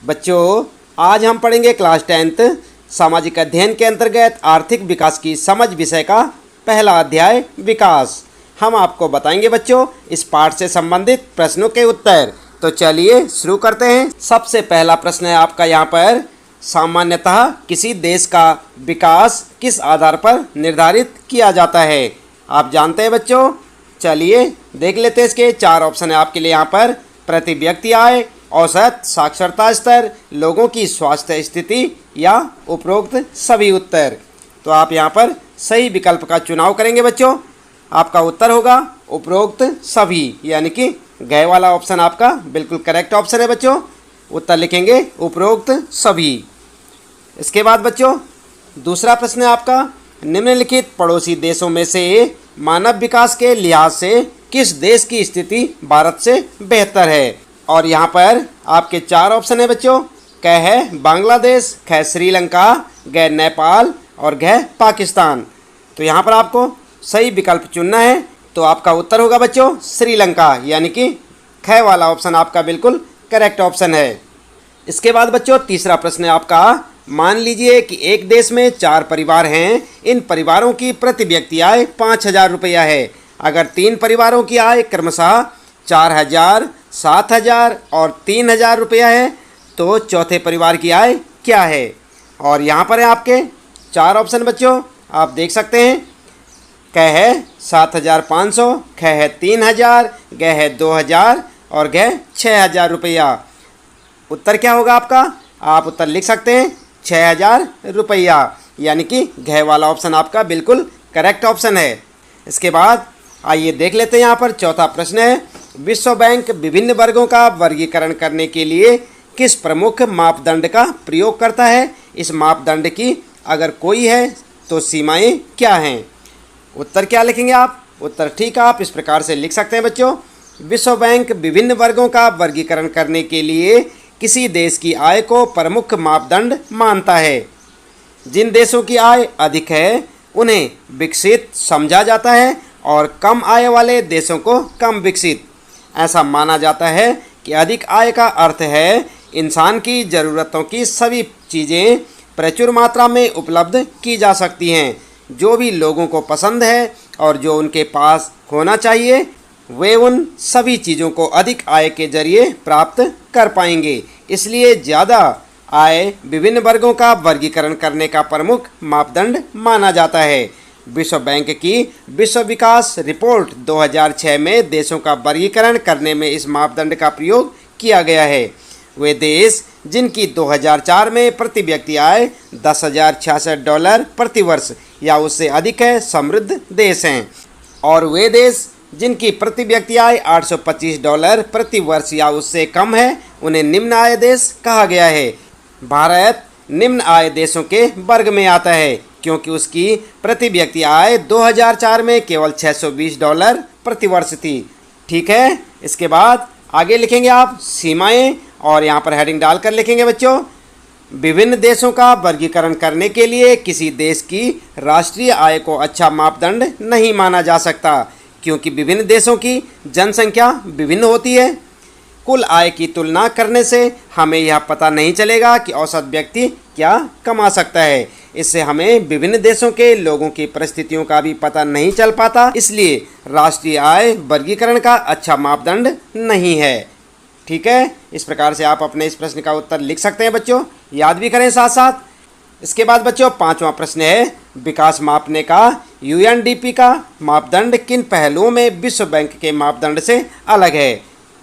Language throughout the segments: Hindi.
बच्चों, आज हम पढ़ेंगे क्लास 10th सामाजिक अध्ययन के अंतर्गत आर्थिक विकास की समझ विषय का पहला अध्याय विकास। हम आपको बताएंगे बच्चों इस पाठ से संबंधित प्रश्नों के उत्तर। तो चलिए शुरू करते हैं। सबसे पहला प्रश्न है आपका यहाँ पर, सामान्यतः किसी देश का विकास किस आधार पर निर्धारित किया जाता है? आप जानते हैं बच्चों? चलिए देख लेते हैं। इसके 4 ऑप्शन है आपके लिए यहाँ पर। प्रति व्यक्ति आय, औसत साक्षरता स्तर, लोगों की स्वास्थ्य स्थिति या उपरोक्त सभी उत्तर। तो आप यहाँ पर सही विकल्प का चुनाव करेंगे बच्चों। आपका उत्तर होगा उपरोक्त सभी, यानी कि गए वाला ऑप्शन आपका बिल्कुल करेक्ट ऑप्शन है बच्चों। उत्तर लिखेंगे उपरोक्त सभी। इसके बाद बच्चों दूसरा प्रश्न है आपका, निम्नलिखित पड़ोसी देशों में से मानव विकास के लिहाज से किस देश की स्थिति भारत से बेहतर है? और यहाँ पर आपके 4 ऑप्शन है बच्चों। क है बांग्लादेश, ख श्रीलंका, ग नेपाल और घ पाकिस्तान। तो यहाँ पर आपको सही विकल्प चुनना है। तो आपका उत्तर होगा बच्चों श्रीलंका, यानी कि ख वाला ऑप्शन आपका बिल्कुल करेक्ट ऑप्शन है। इसके बाद बच्चों तीसरा प्रश्न है आपका, मान लीजिए कि एक देश में 4 परिवार हैं। इन परिवारों की प्रति व्यक्ति आय 5,000 रुपया है। अगर 3 परिवारों की आय क्रमशः 4,000, 7,000 और 3,000 रुपया है तो चौथे परिवार की आय क्या है? और यहाँ पर है आपके 4 ऑप्शन बच्चों, आप देख सकते हैं। क है 7,500, ख है 3,000, ग है 2,000 और घ 6,000 रुपया। उत्तर क्या होगा आपका? आप उत्तर लिख सकते हैं 6,000 रुपया, यानी कि घ वाला ऑप्शन आपका बिल्कुल करेक्ट ऑप्शन है। इसके बाद आइए देख लेते हैं। यहाँ पर चौथा प्रश्न है, विश्व बैंक विभिन्न वर्गों का वर्गीकरण करने के लिए किस प्रमुख मापदंड का प्रयोग करता है? इस मापदंड की अगर कोई है तो सीमाएं क्या हैं? उत्तर क्या लिखेंगे आप? उत्तर ठीक आप इस प्रकार से लिख सकते हैं बच्चों। विश्व बैंक विभिन्न वर्गों का वर्गीकरण करने के लिए किसी देश की आय को प्रमुख मापदंड मानता है। जिन देशों की आय अधिक है उन्हें विकसित समझा जाता है और कम आय वाले देशों को कम विकसित। ऐसा माना जाता है कि अधिक आय का अर्थ है इंसान की ज़रूरतों की सभी चीज़ें प्रचुर मात्रा में उपलब्ध की जा सकती हैं। जो भी लोगों को पसंद है और जो उनके पास होना चाहिए वे उन सभी चीज़ों को अधिक आय के जरिए प्राप्त कर पाएंगे। इसलिए ज़्यादा आय विभिन्न वर्गों का वर्गीकरण करने का प्रमुख मापदंड माना जाता है। विश्व बैंक की विश्व विकास रिपोर्ट 2006 में देशों का वर्गीकरण करने में इस मापदंड का प्रयोग किया गया है। वे देश जिनकी 2004 में प्रति व्यक्ति आय $10,066 प्रति वर्ष या उससे अधिक है समृद्ध देश हैं, और वे देश जिनकी प्रति व्यक्ति आय $825 प्रति वर्ष या उससे कम है उन्हें निम्न आय देश कहा गया है। भारत निम्न आय देशों के वर्ग में आता है क्योंकि उसकी प्रति व्यक्ति आय 2004 में केवल $620 प्रति वर्ष थी। ठीक है। इसके बाद आगे लिखेंगे आप सीमाएं, और यहाँ पर हेडिंग डालकर लिखेंगे बच्चों, विभिन्न देशों का वर्गीकरण करने के लिए किसी देश की राष्ट्रीय आय को अच्छा मापदंड नहीं माना जा सकता क्योंकि विभिन्न देशों की जनसंख्या विभिन्न होती है। कुल आय की तुलना करने से हमें यह पता नहीं चलेगा कि औसत व्यक्ति क्या कमा सकता है। इससे हमें विभिन्न देशों के लोगों की परिस्थितियों का भी पता नहीं चल पाता। इसलिए राष्ट्रीय आय वर्गीकरण का अच्छा मापदंड नहीं है। ठीक है। इस प्रकार से आप अपने इस प्रश्न का उत्तर लिख सकते हैं बच्चों, याद भी करें साथ साथ। इसके बाद बच्चों 5वां प्रश्न है, विकास मापने का UNDP का मापदंड किन पहलुओं में विश्व बैंक के मापदंड से अलग है?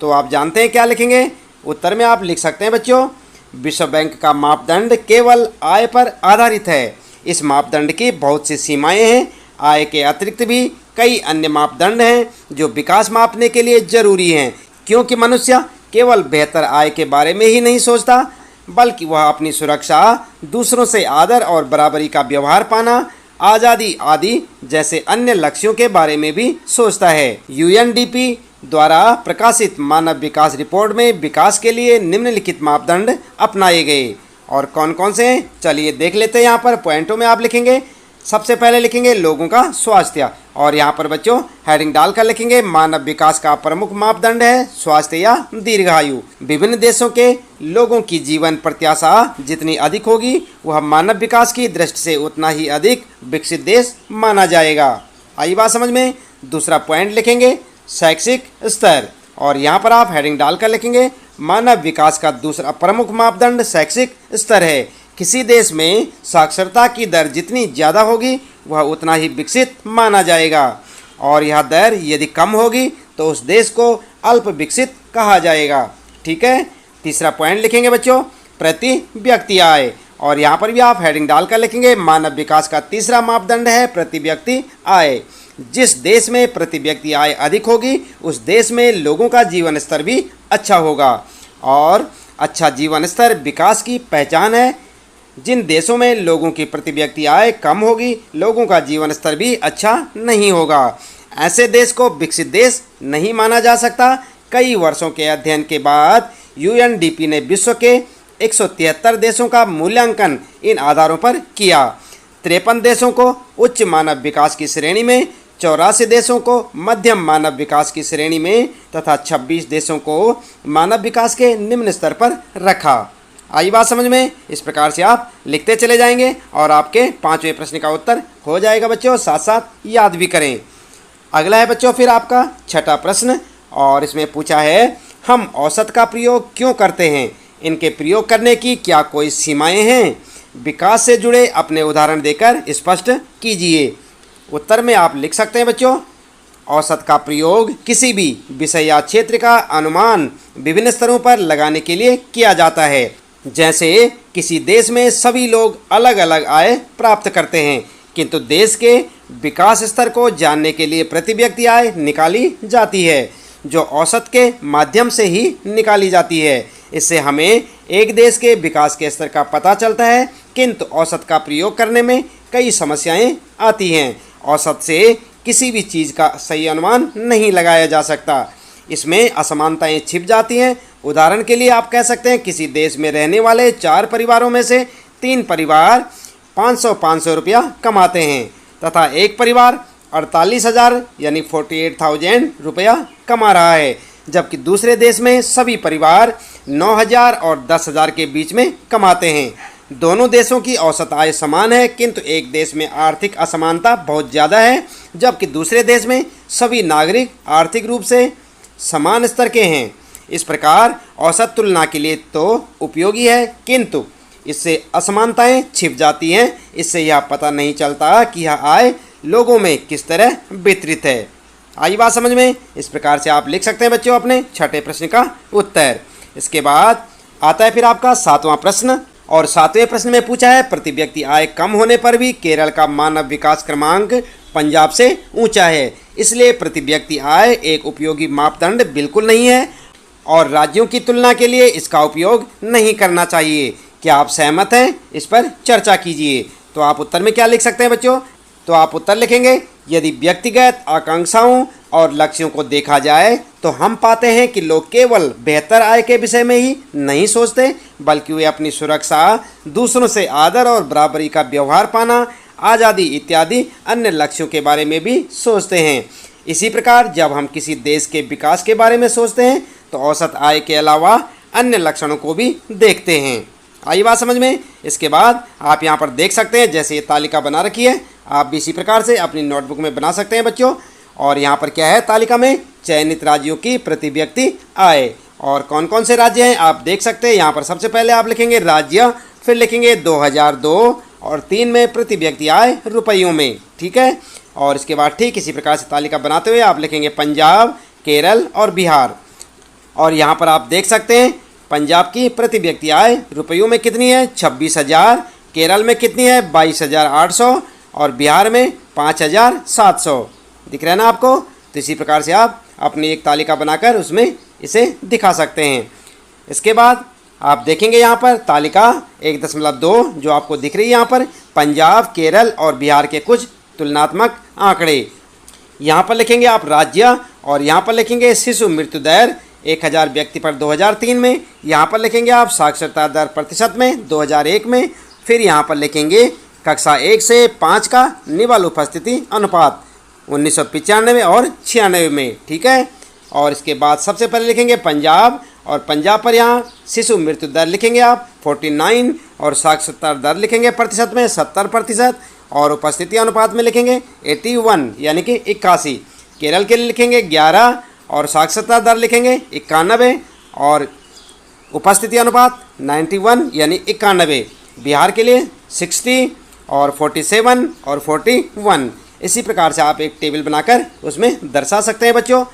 तो आप जानते हैं क्या लिखेंगे? उत्तर में आप लिख सकते हैं बच्चों, विश्व बैंक का मापदंड केवल आय पर आधारित है। इस मापदंड की बहुत सी सीमाएं हैं। आय के अतिरिक्त भी कई अन्य मापदंड हैं जो विकास मापने के लिए जरूरी हैं, क्योंकि मनुष्य केवल बेहतर आय के बारे में ही नहीं सोचता बल्कि वह अपनी सुरक्षा, दूसरों से आदर और बराबरी का व्यवहार पाना, आज़ादी आदि जैसे अन्य लक्ष्यों के बारे में भी सोचता है। UNDP द्वारा प्रकाशित मानव विकास रिपोर्ट में विकास के लिए निम्नलिखित मापदंड अपनाए गए, और कौन कौन से हैं चलिए देख लेते हैं। यहाँ पर पॉइंटों में आप लिखेंगे। सबसे पहले लिखेंगे लोगों का स्वास्थ्य। और यहाँ पर बच्चों हेडिंग डालकर लिखेंगे मानव विकास का प्रमुख मापदंड है स्वास्थ्य या दीर्घायु। विभिन्न देशों के लोगों की जीवन प्रत्याशा जितनी अधिक होगी वह मानव विकास की दृष्टि से उतना ही अधिक विकसित देश माना जाएगा। आई बात समझ में। दूसरा पॉइंट लिखेंगे शैक्षिक स्तर, और यहाँ पर आप हेडिंग डालकर लिखेंगे मानव विकास का दूसरा प्रमुख मापदंड शैक्षिक स्तर है। किसी देश में साक्षरता की दर जितनी ज़्यादा होगी वह उतना ही विकसित माना जाएगा, और यह दर यदि कम होगी तो उस देश को अल्प विकसित कहा जाएगा। ठीक है। तीसरा पॉइंट लिखेंगे बच्चों प्रति व्यक्ति आय, और यहाँ पर भी आप हेडिंग डालकर लिखेंगे मानव विकास का तीसरा मापदंड है प्रति व्यक्ति आय। जिस देश में प्रति व्यक्ति आय अधिक होगी उस देश में लोगों का जीवन स्तर भी अच्छा होगा, और अच्छा जीवन स्तर विकास की पहचान है। जिन देशों में लोगों की प्रति व्यक्ति आय कम होगी लोगों का जीवन स्तर भी अच्छा नहीं होगा। ऐसे देश को विकसित देश नहीं माना जा सकता। कई वर्षों के अध्ययन के बाद यूएनडीपी ने विश्व के 173 देशों का मूल्यांकन इन आधारों पर किया। 53 देशों को उच्च मानव विकास की श्रेणी में, 84 देशों को मध्यम मानव विकास की श्रेणी में तथा 26 देशों को मानव विकास के निम्न स्तर पर रखा। आई बात समझ में। इस प्रकार से आप लिखते चले जाएंगे और आपके 5वें प्रश्न का उत्तर हो जाएगा बच्चों, साथ साथ याद भी करें। अगला है बच्चों फिर आपका 6ठा प्रश्न, और इसमें पूछा है हम औसत का प्रयोग क्यों करते हैं, इनके प्रयोग करने की क्या कोई सीमाएं हैं, विकास से जुड़े अपने उदाहरण देकर स्पष्ट कीजिए। उत्तर में आप लिख सकते हैं बच्चों औसत का प्रयोग किसी भी विषय या क्षेत्र का अनुमान विभिन्न स्तरों पर लगाने के लिए किया जाता है। जैसे किसी देश में सभी लोग अलग अलग आय प्राप्त करते हैं, किंतु देश के विकास स्तर को जानने के लिए प्रति व्यक्ति आय निकाली जाती है, जो औसत के माध्यम से ही निकाली जाती है। इससे हमें एक देश के विकास के स्तर का पता चलता है, किंतु औसत का प्रयोग करने में कई समस्याएं आती हैं। औसत से किसी भी चीज़ का सही अनुमान नहीं लगाया जा सकता, इसमें असमानताएं छिप जाती हैं। उदाहरण के लिए आप कह सकते हैं किसी देश में रहने वाले 4 परिवारों में से 3 परिवार 500 रुपया कमाते हैं तथा एक परिवार 48,000 यानी 48,000 रुपया कमा रहा है, जबकि दूसरे देश में सभी परिवार 9,000 और 10,000 के बीच में कमाते हैं। दोनों देशों की औसत आय समान है, किंतु एक देश में आर्थिक असमानता बहुत ज़्यादा है, जबकि दूसरे देश में सभी नागरिक आर्थिक रूप से समान स्तर के हैं। इस प्रकार औसत तुलना के लिए तो उपयोगी है, किंतु इससे असमानताएं छिप जाती हैं। इससे यह पता नहीं चलता कि यह आय लोगों में किस तरह वितरित है। आई बात समझ में। इस प्रकार से आप लिख सकते हैं बच्चों अपने 6ठे प्रश्न का उत्तर। इसके बाद आता है फिर आपका 7वां प्रश्न, और 7वें प्रश्न में पूछा है प्रति व्यक्ति आय कम होने पर भी केरल का मानव विकास क्रमांक पंजाब से ऊंचा है, इसलिए प्रति व्यक्ति आय एक उपयोगी मापदंड बिल्कुल नहीं है और राज्यों की तुलना के लिए इसका उपयोग नहीं करना चाहिए। क्या आप सहमत हैं? इस पर चर्चा कीजिए। तो आप उत्तर में क्या लिख सकते हैं बच्चों? तो आप उत्तर लिखेंगे यदि व्यक्तिगत आकांक्षाओं और लक्ष्यों को देखा जाए तो हम पाते हैं कि लोग केवल बेहतर आय के विषय में ही नहीं सोचते, बल्कि वे अपनी सुरक्षा, दूसरों से आदर और बराबरी का व्यवहार पाना, आज़ादी इत्यादि अन्य लक्ष्यों के बारे में भी सोचते हैं। इसी प्रकार जब हम किसी देश के विकास के बारे में सोचते हैं तो औसत आय के अलावा अन्य लक्षणों को भी देखते हैं। आई बात समझ में। इसके बाद आप यहाँ पर देख सकते हैं जैसे ये तालिका बना रखी है, आप भी इसी प्रकार से अपनी नोटबुक में बना सकते हैं बच्चों। और यहाँ पर क्या है तालिका में चयनित राज्यों की प्रति व्यक्ति आय, और कौन कौन से राज्य हैं आप देख सकते हैं। यहाँ पर सबसे पहले आप लिखेंगे राज्य, फिर लिखेंगे 2002 और 3 में प्रति व्यक्ति आय रुपयों में। ठीक है। और इसके बाद ठीक इसी प्रकार से तालिका बनाते हुए आप लिखेंगे पंजाब, केरल और बिहार। और यहाँ पर आप देख सकते हैं पंजाब की प्रति व्यक्ति आय रुपयों में कितनी है 26,000, केरल में कितनी है 22,800 और बिहार में 5,700। दिख रहा है ना आपको। तो इसी प्रकार से आप अपनी एक तालिका बनाकर उसमें इसे दिखा सकते हैं। इसके बाद आप देखेंगे यहाँ पर तालिका 1.2 जो आपको दिख रही है, यहाँ पर पंजाब, केरल और बिहार के कुछ तुलनात्मक आंकड़े। यहाँ पर लिखेंगे आप राज्य, और यहाँ पर लिखेंगे शिशु मृत्यु दर 1,000 व्यक्ति पर 2003 में। यहाँ पर लिखेंगे आप साक्षरता दर प्रतिशत में 2001 में। फिर यहाँ पर लिखेंगे कक्षा 1 से 5 का निवल उपस्थिति अनुपात। 1995 और 96 में, ठीक है। और इसके बाद सबसे पहले लिखेंगे पंजाब, और पंजाब पर यहाँ शिशु मृत्यु दर लिखेंगे आप 49, और साक्षरता दर लिखेंगे प्रतिशत में 70%, और उपस्थिति अनुपात में लिखेंगे 81 यानी कि 81। केरल के लिए लिखेंगे 11, और साक्षरता दर लिखेंगे 91, और उपस्थिति अनुपात 91 यानी 91। बिहार के लिए 60 और 47 और 41। इसी प्रकार से आप एक टेबल बनाकर उसमें दर्शा सकते हैं बच्चों।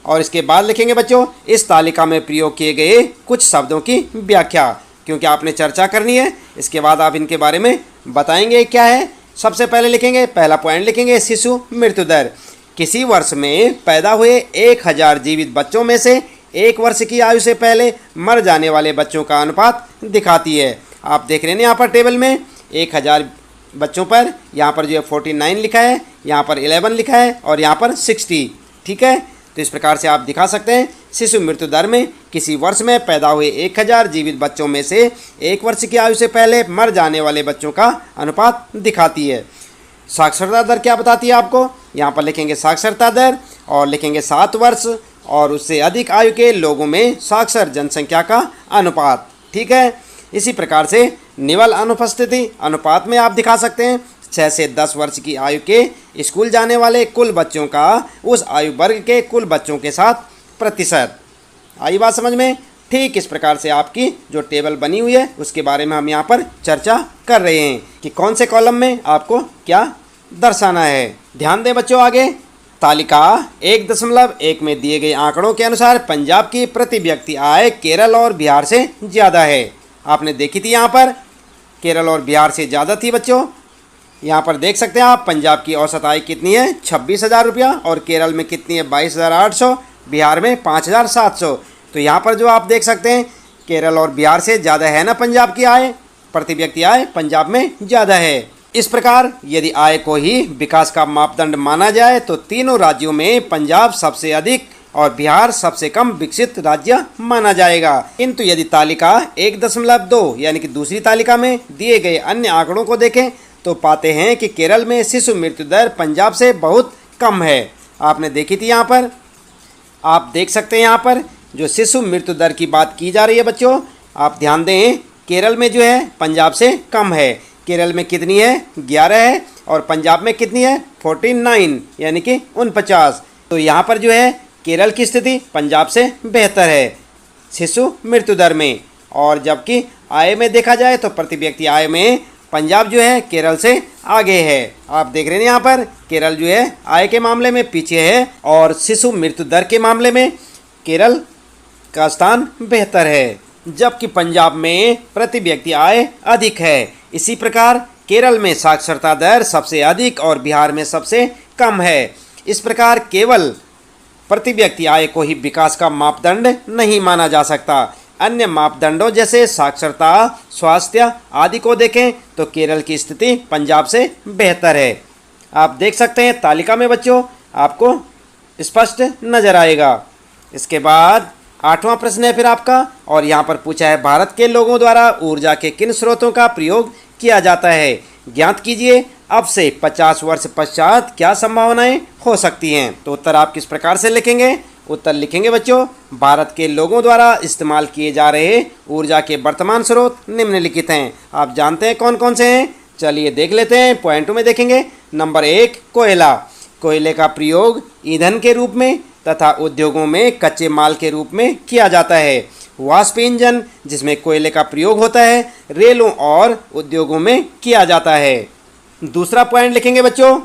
और इसके बाद लिखेंगे बच्चों इस तालिका में प्रयोग किए गए कुछ शब्दों की व्याख्या, क्योंकि आपने चर्चा करनी है। इसके बाद आप इनके बारे में बताएंगे क्या है। सबसे पहले लिखेंगे, पहला पॉइंट लिखेंगे शिशु मृत्यु दर। किसी वर्ष में पैदा हुए 1000 जीवित बच्चों में से 1 वर्ष की आयु से पहले मर जाने वाले बच्चों का अनुपात दिखाती है। आप देख रहे हैं यहाँ पर टेबल में 1000 बच्चों पर यहाँ पर जो है 49 लिखा है, यहाँ पर 11 लिखा है, और यहाँ पर 60, ठीक है। तो इस प्रकार से आप दिखा सकते हैं शिशु मृत्यु दर में किसी वर्ष में पैदा हुए 1000 जीवित बच्चों में से 1 वर्ष की आयु से पहले मर जाने वाले बच्चों का अनुपात दिखाती है। साक्षरता दर क्या बताती है आपको, यहाँ पर लिखेंगे साक्षरता दर, और लिखेंगे 7 वर्ष और उससे अधिक आयु के लोगों में साक्षर जनसंख्या का अनुपात, ठीक है। इसी प्रकार से निवल अनुपस्थिति अनुपात में आप दिखा सकते हैं 6 से 10 वर्ष की आयु के स्कूल जाने वाले कुल बच्चों का उस आयु वर्ग के कुल बच्चों के साथ प्रतिशत। आई बात समझ में। ठीक इस प्रकार से आपकी जो टेबल बनी हुई है उसके बारे में हम यहाँ पर चर्चा कर रहे हैं कि कौन से कॉलम में आपको क्या दर्शाना है। ध्यान दें बच्चों, आगे तालिका 1.1 में दिए गए आंकड़ों के अनुसार पंजाब की प्रति व्यक्ति आय केरल और बिहार से ज़्यादा है। आपने देखी थी यहाँ पर केरल और बिहार से ज़्यादा थी बच्चों। यहाँ पर देख सकते हैं आप पंजाब की औसत आय कितनी है 26,000 रुपया, और केरल में कितनी है 22,800, बिहार में 5,700। तो यहाँ पर जो आप देख सकते हैं केरल और बिहार से ज़्यादा है ना पंजाब की आय, प्रति व्यक्ति आय पंजाब में ज़्यादा है। इस प्रकार यदि आय को ही विकास का मापदंड माना जाए तो तीनों राज्यों में पंजाब सबसे अधिक और बिहार सबसे कम विकसित राज्य माना जाएगा। किंतु यदि तालिका 1.2 यानी कि दूसरी तालिका में दिए गए अन्य आंकड़ों को देखें तो पाते हैं कि केरल में शिशु मृत्यु दर पंजाब से बहुत कम है। आपने देखी थी यहाँ पर, आप देख सकते हैं यहाँ पर जो शिशु मृत्यु दर की बात की जा रही है बच्चों, आप ध्यान दें केरल में जो है पंजाब से कम है। केरल में कितनी है 11 है, और पंजाब में कितनी है 49 यानी कि 49। तो यहाँ पर जो है केरल की स्थिति पंजाब से बेहतर है शिशु मृत्यु दर में। और जबकि आय में देखा जाए तो प्रति व्यक्ति आय में पंजाब जो है केरल से आगे है। आप देख रहे हैं यहाँ पर केरल जो है आय के मामले में पीछे है, और शिशु मृत्यु दर के मामले में केरल का स्थान बेहतर है, जबकि पंजाब में प्रति व्यक्ति आय अधिक है। इसी प्रकार केरल में साक्षरता दर सबसे अधिक और बिहार में सबसे कम है। इस प्रकार केवल प्रति व्यक्ति आय को ही विकास का मापदंड नहीं माना जा सकता। अन्य मापदंडों जैसे साक्षरता, स्वास्थ्य आदि को देखें तो केरल की स्थिति पंजाब से बेहतर है। आप देख सकते हैं तालिका में बच्चों, आपको स्पष्ट नजर आएगा। इसके बाद 8वां प्रश्न है फिर आपका, और यहाँ पर पूछा है भारत के लोगों द्वारा ऊर्जा के किन स्रोतों का प्रयोग किया जाता है, ज्ञात कीजिए अब से 50 वर्ष पश्चात क्या संभावनाएं हो सकती हैं। तो उत्तर आप किस प्रकार से लिखेंगे, उत्तर लिखेंगे बच्चों भारत के लोगों द्वारा इस्तेमाल किए जा रहे ऊर्जा के वर्तमान स्रोत निम्नलिखित हैं। आप जानते हैं कौन कौन से हैं, चलिए देख लेते हैं। पॉइंटों में देखेंगे। नंबर 1 कोयला। कोयले का प्रयोग ईंधन के रूप में तथा उद्योगों में कच्चे माल के रूप में किया जाता है। वाष्प इंजन जिसमें कोयले का प्रयोग होता है रेलों और उद्योगों में किया जाता है। दूसरा पॉइंट लिखेंगे बच्चों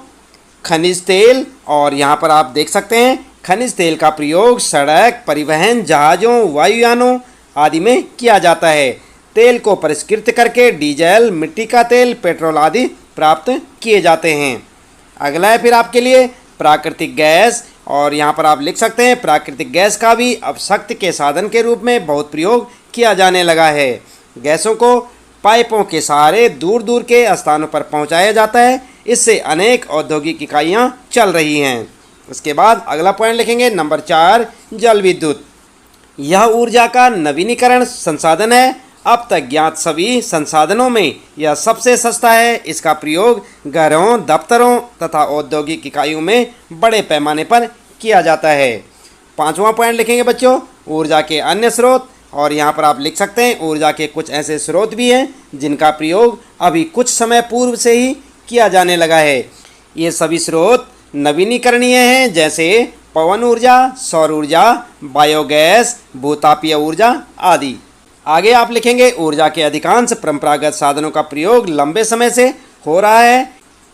खनिज तेल, और यहाँ पर आप देख सकते हैं खनिज तेल का प्रयोग सड़क परिवहन, जहाज़ों, वायुयानों आदि में किया जाता है। तेल को परिष्कृत करके डीजल, मिट्टी का तेल, पेट्रोल आदि प्राप्त किए जाते हैं। अगला है फिर आपके लिए प्राकृतिक गैस, और यहाँ पर आप लिख सकते हैं प्राकृतिक गैस का भी अब शक्ति के साधन के रूप में बहुत प्रयोग किया जाने लगा है। गैसों को पाइपों के सहारे दूर दूर के स्थानों पर पहुँचाया जाता है। इससे अनेक औद्योगिक इकाइयाँ चल रही हैं। उसके बाद अगला पॉइंट लिखेंगे नंबर 4 जल विद्युत। यह ऊर्जा का नवीनीकरण संसाधन है। अब तक ज्ञात सभी संसाधनों में यह सबसे सस्ता है। इसका प्रयोग घरों, दफ्तरों तथा औद्योगिक इकाइयों में बड़े पैमाने पर किया जाता है। 5वां पॉइंट लिखेंगे बच्चों, ऊर्जा के अन्य स्रोत। और यहाँ पर आप लिख सकते हैं ऊर्जा के कुछ ऐसे स्रोत भी हैं जिनका प्रयोग अभी कुछ समय पूर्व से ही किया जाने लगा है। ये सभी स्रोत नवीनीकरणीय हैं, जैसे पवन ऊर्जा, सौर ऊर्जा, बायोगैस, भूतापीय ऊर्जा आदि। आगे आप लिखेंगे ऊर्जा के अधिकांश परंपरागत साधनों का प्रयोग लंबे समय से हो रहा है।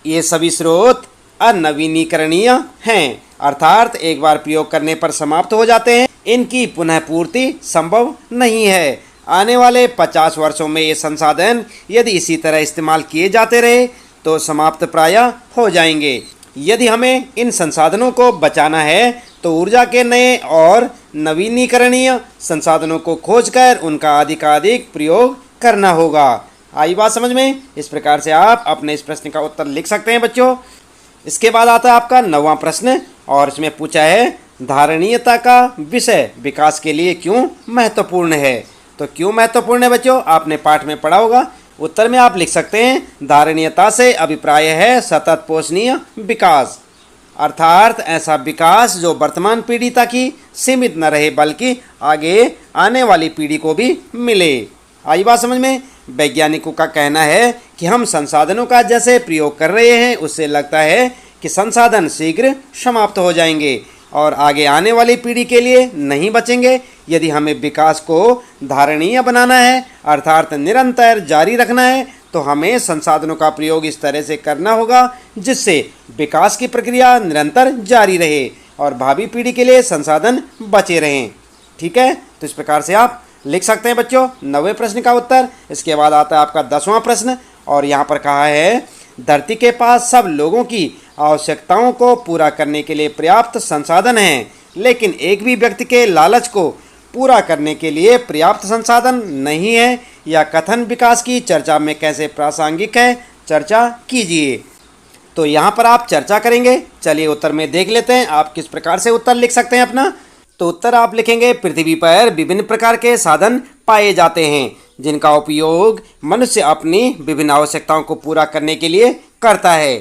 ये सभी स्रोत अनवीनीकरणीय हैं, अर्थात एक बार प्रयोग करने पर समाप्त हो जाते हैं। इनकी पुनः पूर्ति संभव नहीं है। आने वाले 50 वर्षों में ये संसाधन यदि इसी तरह इस्तेमाल किए जाते रहे तो समाप्त प्रायः हो जाएंगे। यदि हमें इन संसाधनों को बचाना है तो ऊर्जा के नए और नवीनीकरणीय संसाधनों को खोजकर उनका अधिकाधिक प्रयोग करना होगा। आई बात समझ में? इस प्रकार से आप अपने इस प्रश्न का उत्तर लिख सकते हैं बच्चों। इसके बाद आता है आपका 9वां प्रश्न और इसमें पूछा है धारणीयता का विषय विकास के लिए क्यों महत्वपूर्ण है। तो क्यों महत्वपूर्ण है बच्चों, आपने पाठ में पढ़ा होगा। उत्तर में आप लिख सकते हैं धारणीयता से अभिप्राय है सतत पोषणीय विकास, अर्थात ऐसा विकास जो वर्तमान पीढ़ी तक ही सीमित न रहे बल्कि आगे आने वाली पीढ़ी को भी मिले। आई बात समझ में? वैज्ञानिकों का कहना है कि हम संसाधनों का जैसे प्रयोग कर रहे हैं उससे लगता है कि संसाधन शीघ्र समाप्त हो जाएंगे और आगे आने वाली पीढ़ी के लिए नहीं बचेंगे। यदि हमें विकास को धारणीय बनाना है अर्थात निरंतर जारी रखना है तो हमें संसाधनों का प्रयोग इस तरह से करना होगा जिससे विकास की प्रक्रिया निरंतर जारी रहे और भावी पीढ़ी के लिए संसाधन बचे रहें। ठीक है, तो इस प्रकार से आप लिख सकते हैं बच्चों 9वें प्रश्न का उत्तर। इसके बाद आता है आपका 10वां प्रश्न और यहाँ पर कहा है धरती के पास सब लोगों की आवश्यकताओं को पूरा करने के लिए पर्याप्त संसाधन हैं, लेकिन एक भी व्यक्ति के लालच को पूरा करने के लिए पर्याप्त संसाधन नहीं है। यह कथन विकास की चर्चा में कैसे प्रासंगिक है, चर्चा कीजिए। तो यहाँ पर आप चर्चा करेंगे। चलिए उत्तर में देख लेते हैं आप किस प्रकार से उत्तर लिख सकते हैं अपना। तो उत्तर आप लिखेंगे पृथ्वी पर विभिन्न प्रकार के साधन पाए जाते हैं जिनका उपयोग मनुष्य अपनी विभिन्न आवश्यकताओं को पूरा करने के लिए करता है।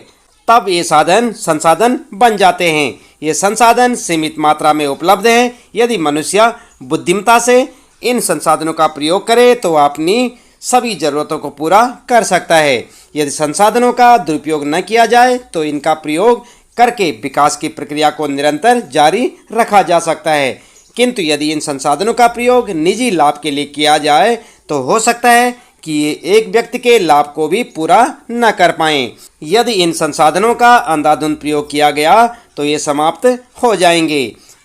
तब ये संसाधन बन जाते हैं। ये संसाधन सीमित मात्रा में उपलब्ध हैं। यदि मनुष्य बुद्धिमत्ता से इन संसाधनों का प्रयोग करे तो अपनी सभी ज़रूरतों को पूरा कर सकता है। यदि संसाधनों का दुरुपयोग न किया जाए तो इनका प्रयोग करके विकास की प्रक्रिया को निरंतर जारी रखा जा सकता है, किंतु यदि इन संसाधनों का प्रयोग निजी लाभ के लिए किया जाए तो हो सकता है कि ये एक व्यक्ति के लाभ को भी पूरा न कर पाएं। यदि इन संसाधनों का अंधाधुंध प्रयोग किया गया तो ये समाप्त हो जाएंगे।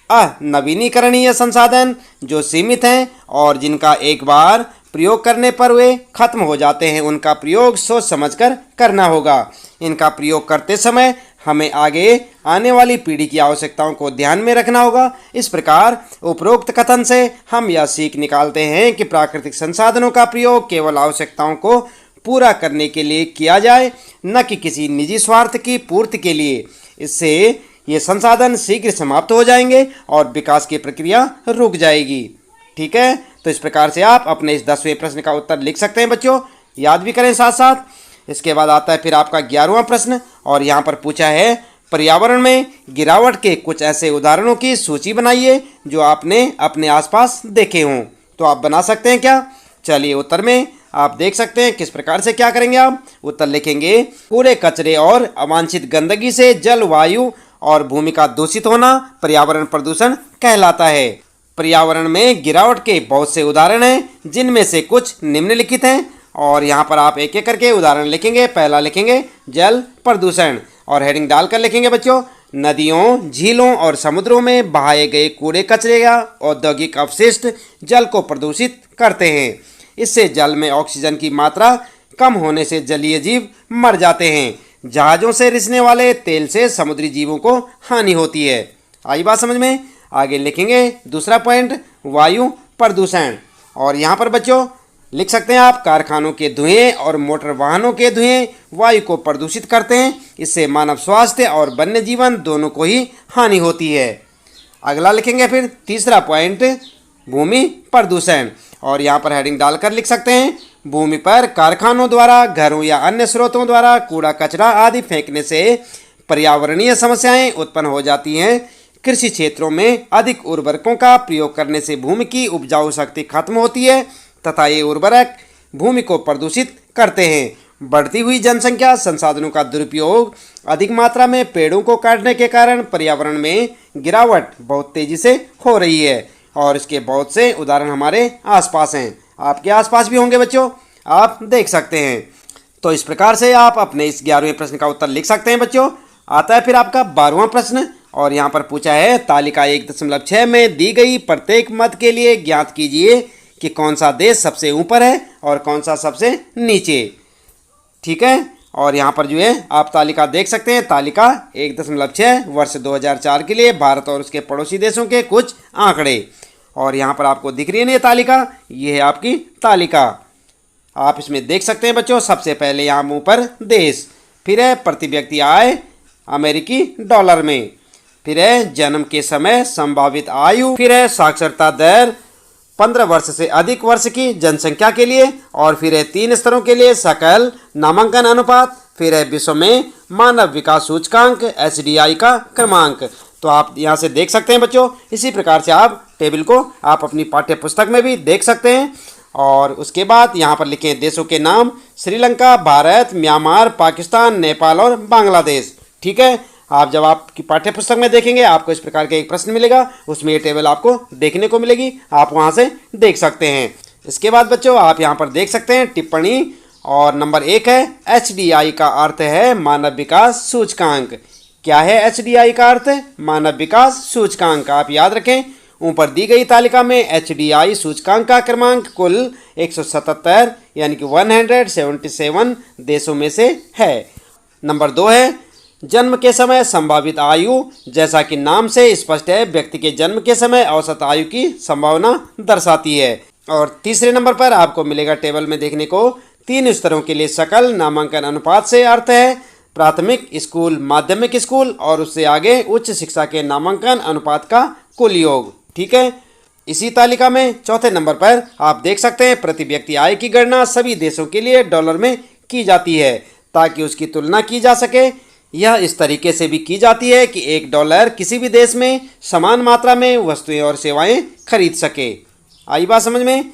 अनवीनीकरणीय संसाधन जो सीमित हैं और जिनका एक बार प्रयोग करने पर वे खत्म हो जाते हैं उनका प्रयोग सोच समझकर करना होगा। इनका प्रयोग करते समय हमें आगे आने वाली पीढ़ी की आवश्यकताओं को ध्यान में रखना होगा। इस प्रकार उपरोक्त कथन से हम यह सीख निकालते हैं कि प्राकृतिक संसाधनों का प्रयोग केवल आवश्यकताओं को पूरा करने के लिए किया जाए, न कि किसी निजी स्वार्थ की पूर्ति के लिए। इससे ये संसाधन शीघ्र समाप्त हो जाएंगे और विकास की प्रक्रिया रुक जाएगी। ठीक है, तो इस प्रकार से आप अपने इस 10वें प्रश्न का उत्तर लिख सकते हैं बच्चों, याद भी करें साथ साथ। इसके बाद आता है फिर आपका 11वां प्रश्न और यहाँ पर पूछा है पर्यावरण में गिरावट के कुछ ऐसे उदाहरणों की सूची बनाइए जो आपने अपने आसपास देखे हों। तो आप बना सकते हैं क्या? चलिए उत्तर में आप देख सकते हैं किस प्रकार से क्या करेंगे। आप उत्तर लिखेंगे कूड़े कचरे और अवांछित गंदगी से जल, वायु और भूमि का दूषित होना पर्यावरण प्रदूषण कहलाता है। पर्यावरण में गिरावट के बहुत से उदाहरण हैं जिनमें से कुछ निम्नलिखित हैं और यहाँ पर आप एक एक करके उदाहरण लिखेंगे। पहला लिखेंगे जल प्रदूषण और हेडिंग डालकर लिखेंगे बच्चों नदियों, झीलों और समुद्रों में बहाए गए कूड़े कचरे या औद्योगिक अपशिष्ट जल को प्रदूषित करते हैं। इससे जल में ऑक्सीजन की मात्रा कम होने से जलीय जीव मर जाते हैं। जहाज़ों से रिसने वाले तेल से समुद्री जीवों को हानि होती है। आई बात समझ में? आगे लिखेंगे दूसरा पॉइंट वायु प्रदूषण और यहाँ पर बच्चों लिख सकते हैं आप कारखानों के धुएं और मोटर वाहनों के धुएं वायु को प्रदूषित करते हैं। इससे मानव स्वास्थ्य और वन्य जीवन दोनों को ही हानि होती है। अगला लिखेंगे फिर तीसरा पॉइंट भूमि प्रदूषण। और यहाँ पर हेडिंग डालकर लिख सकते हैं, भूमि पर कारखानों द्वारा, घरों या अन्य स्रोतों द्वारा कूड़ा कचरा आदि फेंकने से पर्यावरणीय समस्याएं उत्पन्न हो जाती हैं। कृषि क्षेत्रों में अधिक उर्वरकों का प्रयोग करने से भूमि की उपजाऊ शक्ति खत्म होती है तथा ये उर्वरक भूमि को प्रदूषित करते हैं। बढ़ती हुई जनसंख्या, संसाधनों का दुरुपयोग, अधिक मात्रा में पेड़ों को काटने के कारण पर्यावरण में गिरावट बहुत तेजी से हो रही है और इसके बहुत से उदाहरण हमारे आसपास हैं। आपके आसपास भी होंगे बच्चों, आप देख सकते हैं। तो इस प्रकार से आप अपने इस 11वें प्रश्न का उत्तर लिख सकते हैं बच्चों। आता है फिर आपका 12वां प्रश्न और यहाँ पर पूछा है, तालिका 1.6 में दी गई प्रत्येक मत के लिए ज्ञात कीजिए कि कौन सा देश सबसे ऊपर है और कौन सा सबसे नीचे। ठीक है, और यहाँ पर जो है आप तालिका देख सकते हैं। तालिका 1.6 वर्ष 2004 के लिए भारत और उसके पड़ोसी देशों के कुछ आंकड़े। और यहाँ पर आपको दिख रही है ना ये तालिका, ये है आपकी तालिका। आप इसमें देख सकते हैं बच्चों, सबसे पहले यहाँ ऊपर देश, फिर है प्रति व्यक्ति आय अमेरिकी डॉलर में, फिर है जन्म के समय संभावित आयु, फिर है साक्षरता दर 15 वर्ष से अधिक वर्ष की जनसंख्या के लिए, और फिर है 3 स्तरों के लिए सकल नामांकन अनुपात, फिर है विश्व में मानव विकास सूचकांक SDI का क्रमांक। तो आप यहाँ से देख सकते हैं बच्चों, इसी प्रकार से आप टेबल को आप अपनी पाठ्य पुस्तक में भी देख सकते हैं। और उसके बाद यहाँ पर लिखें देशों के नाम, श्रीलंका, भारत, म्यांमार, पाकिस्तान, नेपाल और बांग्लादेश। ठीक है, आप जब आपकी पाठ्य पुस्तक में देखेंगे आपको इस प्रकार का एक प्रश्न मिलेगा, उसमें ये टेबल आपको देखने को मिलेगी, आप वहाँ से देख सकते हैं। इसके बाद बच्चों आप यहाँ पर देख सकते हैं टिप्पणी, और नंबर 1 है HDI का अर्थ है मानव विकास सूचकांक। क्या है HDI का अर्थ? मानव विकास सूचकांक। आप याद रखें, ऊपर दी गई तालिका में HDI सूचकांक का क्रमांक कुल 177 यानी कि 177 देशों में से है। नंबर 2 है जन्म के समय संभावित आयु। जैसा कि नाम से स्पष्ट है, व्यक्ति के जन्म के समय औसत आयु की संभावना दर्शाती है। और तीसरे नंबर पर आपको मिलेगा टेबल में देखने को 3 स्तरों के लिए सकल नामांकन अनुपात से अर्थ है प्राथमिक स्कूल, माध्यमिक स्कूल और उससे आगे उच्च शिक्षा के नामांकन अनुपात का कुल योग। ठीक है, इसी तालिका में चौथे नंबर पर आप देख सकते हैं प्रति व्यक्ति आय की गणना सभी देशों के लिए डॉलर में की जाती है ताकि उसकी तुलना की जा सके। यह इस तरीके से भी की जाती है कि $1 किसी भी देश में समान मात्रा में वस्तुएं और सेवाएं खरीद सके। आई बात समझ में?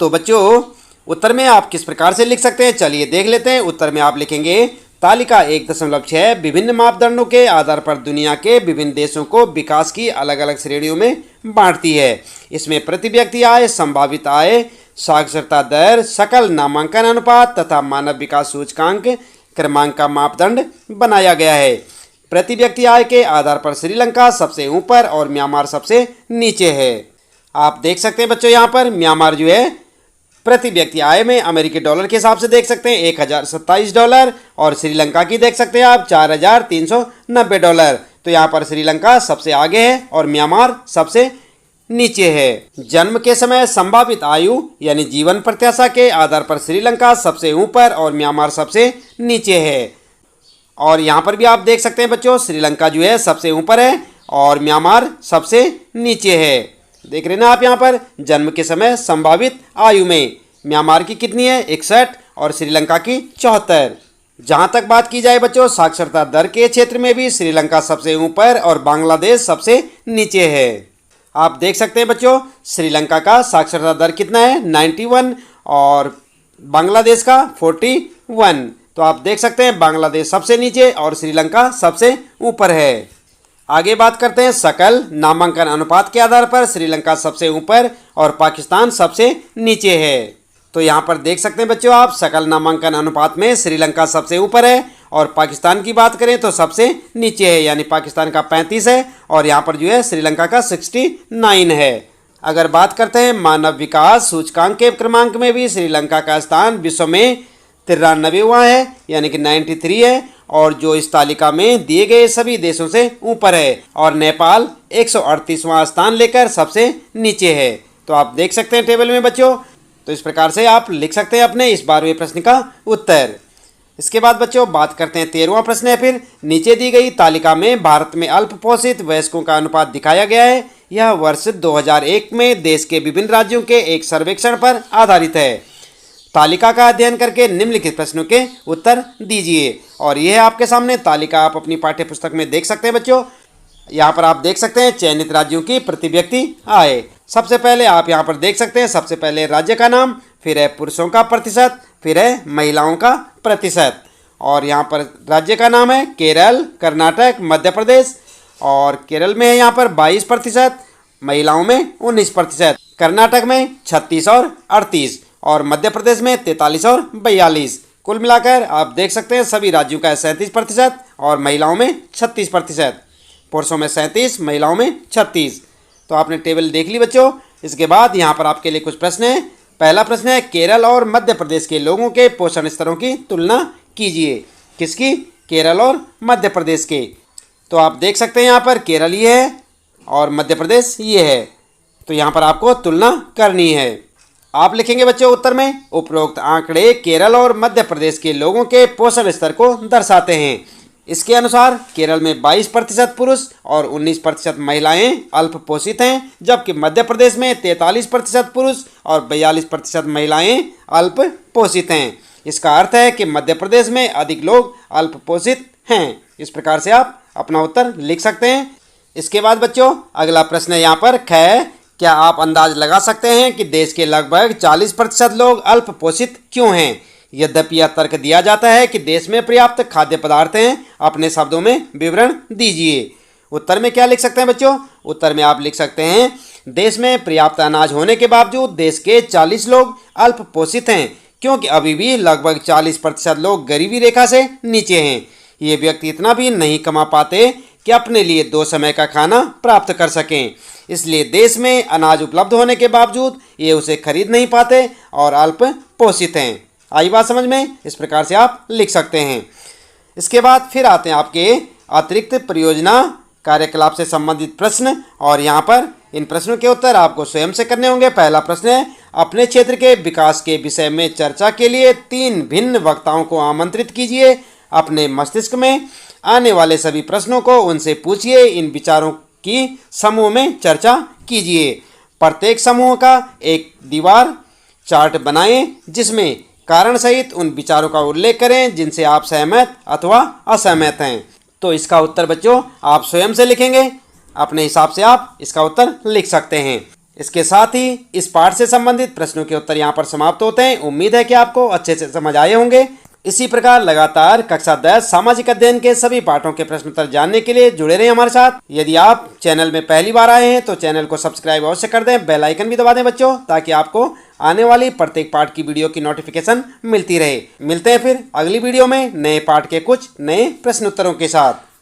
तो बच्चों उत्तर में आप किस प्रकार से लिख सकते हैं, चलिए देख लेते हैं। उत्तर में आप लिखेंगे तालिका 1.6 विभिन्न मापदंडों के आधार पर दुनिया के विभिन्न देशों को विकास की अलग अलग श्रेणियों में बांटती है। इसमें प्रति व्यक्ति आय, संभावित आय, साक्षरता दर, सकल नामांकन अनुपात तथा मानव विकास सूचकांक क्रमांक का मापदंड बनाया गया है। प्रति व्यक्ति आय के आधार पर श्रीलंका सबसे ऊपर और म्यांमार सबसे नीचे है। आप देख सकते हैं बच्चों, यहाँ पर म्यांमार जो है प्रति व्यक्ति आय में अमेरिकी डॉलर के हिसाब से देख सकते हैं $1027 और श्रीलंका की देख सकते हैं आप $4390। तो यहाँ पर श्रीलंका सबसे आगे है और म्यांमार सबसे नीचे है। जन्म के समय संभावित आयु यानी जीवन प्रत्याशा के आधार पर श्रीलंका सबसे ऊपर और म्यांमार सबसे नीचे है। और यहाँ पर भी आप देख सकते हैं बच्चों, श्रीलंका जो है सबसे ऊपर है और म्यांमार सबसे नीचे है। देख रहे ना आप यहाँ पर जन्म के समय संभावित आयु में म्यांमार की कितनी है 61 और श्रीलंका की 74। जहाँ तक बात की जाए बच्चों साक्षरता दर के क्षेत्र में भी श्रीलंका सबसे ऊपर और बांग्लादेश सबसे नीचे है। आप देख सकते हैं बच्चों श्रीलंका का साक्षरता दर कितना है 91 और बांग्लादेश का 41। तो आप देख सकते हैं बांग्लादेश सबसे नीचे और श्रीलंका सबसे ऊपर है। आगे बात करते हैं सकल नामांकन अनुपात के आधार पर श्रीलंका सबसे ऊपर और पाकिस्तान सबसे नीचे है। तो यहाँ पर देख सकते हैं बच्चों आप सकल नामांकन अनुपात में श्रीलंका सबसे ऊपर है और पाकिस्तान की बात करें तो सबसे नीचे है, यानी पाकिस्तान का 35 है और यहाँ पर जो है श्रीलंका का 69 है। अगर बात करते हैं मानव विकास सूचकांक के क्रमांक में भी श्रीलंका का स्थान विश्व में 93वां है यानी कि 93 है और जो इस तालिका में दिए गए सभी देशों से ऊपर है। और नेपाल 138वां स्थान लेकर सबसे नीचे है। तो आप देख सकते हैं टेबल में बच्चों। तो इस प्रकार से आप लिख सकते हैं अपने इस 12वें प्रश्न का उत्तर। इसके बाद बच्चों बात करते हैं 13वां प्रश्न है। फिर नीचे दी गई तालिका में भारत में अल्प पोषित वयस्कों का अनुपात दिखाया गया है। यह वर्ष 2001 में देश के विभिन्न राज्यों के एक सर्वेक्षण पर आधारित है। तालिका का अध्ययन करके निम्नलिखित प्रश्नों के उत्तर दीजिए। और यह है आपके सामने तालिका, आप अपनी पाठ्य पुस्तक में देख सकते हैं बच्चों। यहाँ पर आप देख सकते हैं चयनित राज्यों की प्रति व्यक्ति आय। सबसे पहले आप यहाँ पर देख सकते हैं, सबसे पहले राज्य का नाम, फिर है पुरुषों का प्रतिशत, फिर है महिलाओं का प्रतिशत। और यहाँ पर राज्य का नाम है केरल, कर्नाटक, मध्य प्रदेश। और केरल में है यहाँ पर 22%, महिलाओं में 19%, कर्नाटक में 36 और 38, और मध्य प्रदेश में 43 और 42। कुल मिलाकर आप देख सकते हैं सभी राज्यों का 37% और महिलाओं में 36%। पुरुषों में 37, महिलाओं में 36। तो आपने टेबल देख ली बच्चों। इसके बाद यहाँ पर आपके लिए कुछ प्रश्न हैं। पहला प्रश्न है केरल और मध्य प्रदेश के लोगों के पोषण स्तरों की तुलना कीजिए। किसकी? केरल और मध्य प्रदेश के। तो आप देख सकते हैं यहाँ पर केरल ये है और मध्य प्रदेश ये है। तो यहाँ पर आपको तुलना करनी है। आप लिखेंगे बच्चों उत्तर में, उपरोक्त आंकड़े केरल और मध्य प्रदेश के लोगों के पोषण स्तर को दर्शाते हैं। इसके अनुसार केरल में 22% पुरुष और 19% महिलाएं अल्प पोषित हैं, जबकि मध्य प्रदेश में 43% पुरुष और 42% महिलाएं अल्प पोषित हैं। इसका अर्थ है कि मध्य प्रदेश में अधिक लोग अल्प पोषित हैं। इस प्रकार से आप अपना उत्तर लिख सकते हैं। इसके बाद बच्चों अगला प्रश्न है यहाँ पर ख, क्या आप अंदाज लगा सकते हैं कि देश के लगभग 40% लोग अल्प पोषित क्यों हैं? यद्यपि यह तर्क दिया जाता है कि देश में पर्याप्त खाद्य पदार्थ हैं। अपने शब्दों में विवरण दीजिए। उत्तर में क्या लिख सकते हैं बच्चों? उत्तर में आप लिख सकते हैं देश में पर्याप्त अनाज होने के बावजूद देश के 40 लोग अल्प पोषित हैं, क्योंकि अभी भी लगभग 40% लोग गरीबी रेखा से नीचे हैं। ये व्यक्ति इतना भी नहीं कमा पाते कि अपने लिए 2 समय का खाना प्राप्त कर सकें। इसलिए देश में अनाज उपलब्ध होने के बावजूद ये उसे खरीद नहीं पाते और अल्प पोषित हैं। आई बात समझ में? इस प्रकार से आप लिख सकते हैं। इसके बाद फिर आते हैं आपके अतिरिक्त परियोजना कार्यकलाप से संबंधित प्रश्न, और यहाँ पर इन प्रश्नों के उत्तर आपको स्वयं से करने होंगे। पहला प्रश्न है अपने क्षेत्र के विकास के विषय में चर्चा के लिए 3 भिन्न वक्ताओं को आमंत्रित कीजिए। अपने मस्तिष्क में आने वाले सभी प्रश्नों को उनसे पूछिए। इन विचारों की समूह में चर्चा कीजिए। प्रत्येक समूह का एक दीवार चार्ट बनाएं जिसमें कारण सहित उन विचारों का उल्लेख करें जिनसे आप सहमत अथवा असहमत हैं। तो इसका उत्तर बच्चों आप स्वयं से लिखेंगे। अपने हिसाब से आप इसका उत्तर लिख सकते हैं। इसके साथ ही इस पाठ से संबंधित प्रश्नों के उत्तर यहाँ पर समाप्त होते हैं। उम्मीद है कि आपको अच्छे से समझ आए होंगे। इसी प्रकार लगातार कक्षा 10 सामाजिक अध्ययन के सभी पाठों के प्रश्न उत्तर जानने के लिए जुड़े रहें हमारे साथ। यदि आप चैनल में पहली बार आए हैं तो चैनल को सब्सक्राइब अवश्य कर दें, बेल आइकन भी दबा दें बच्चों, ताकि आपको आने वाली प्रत्येक पाठ की वीडियो की नोटिफिकेशन मिलती रहे। मिलते हैं फिर अगली वीडियो में नए पाठ के कुछ नए प्रश्न उत्तरों के साथ।